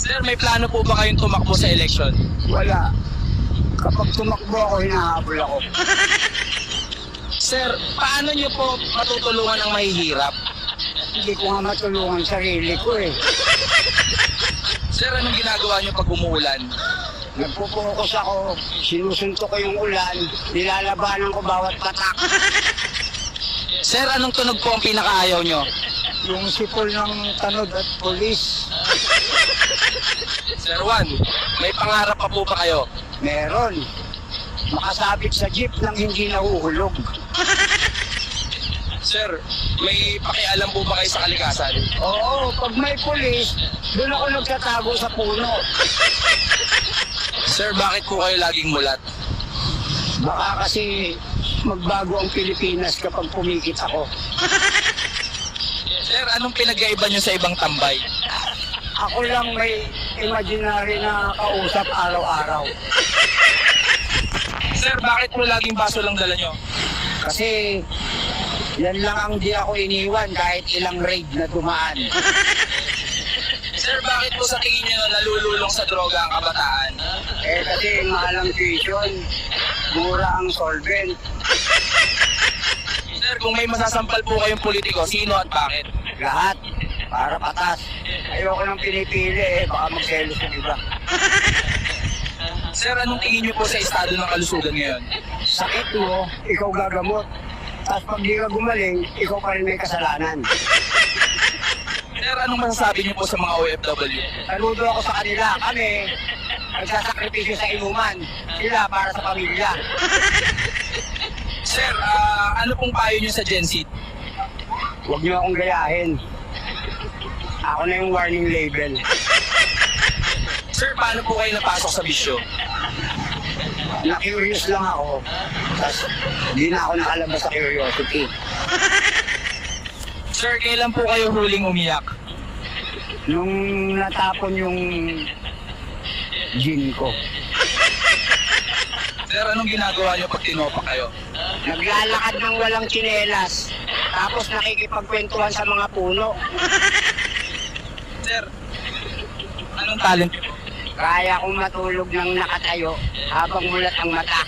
Sir, may plano po ba kayong tumakbo sa eleksyon? Wala. Kapag tumakbo ako, hinahabol ako. Sir, paano niyo po matutulungan ang mahihirap? Hindi ko nga matulungan sarili ko eh. Sir, anong ginagawa niyo pag umuulan? Nagpo-focus ako, sinusuntok ko yung ulan, nilalabanan ko bawat patak. Sir, anong tunog po ang pinakaayaw niyo? Yung sipol ng tanod at polis, Sir Juan, may pangarap pa po ba kayo? meron. Makasabit sa jeep nang hindi nahuhulog. Sir, may pakialam po ba kayo sa kalikasan? Oo, pag may polis, doon ako nagtatago sa puno. Sir, bakit po kayo laging mulat? Baka kasi magbago ang Pilipinas kapag pumikit ako. Sir, anong pinagkaiba niyo sa ibang tambay? Ako lang may imaginary na kausap araw-araw. Sir, bakit po laging baso lang dala niyo? Kasi yan lang ang di ako iniwan kahit ilang raid na dumaan. Sir, bakit po sa tingin niyo nalululong sa droga ang kabataan? Eh kasi mahal ang tuition, mura ang solvent. Sir, kung may masasampal po kayong politiko, sino at bakit? Lahat, para patas. Ayoko nang pinipili eh, baka magselos yung iba. Sir, anong tingin niyo po sa estado ng kalusugan ngayon? Sakit mo, ikaw gagamot. Tapos pag di ka gumaling, ikaw pa rin may kasalanan. Sir, anong masasabi niyo po sa mga OFW? Saludo ako sa kanila. Kami, nagsasakripisyo sa inuman. Sila para sa pamilya. Sir, ano pong payo niyo sa Gen Z? Huwag niyo akong gayahin. Ako na yung warning label. Sir, paano po kayo napasok sa bisyo? Na-curious lang ako. Tapos, di na ako nakalabas sa curiosity. Sir, kailan po kayo huling umiyak? Nung natapon yung gin ko. Sir, anong ginagawa niyo pag tinopak kayo? Naglalakad ng walang tsinelas. Tapos nakikipagkwentuhan sa mga puno. Sir, anong talent niyo po? Kaya kong matulog ng nakatayo habang mulat ang mata.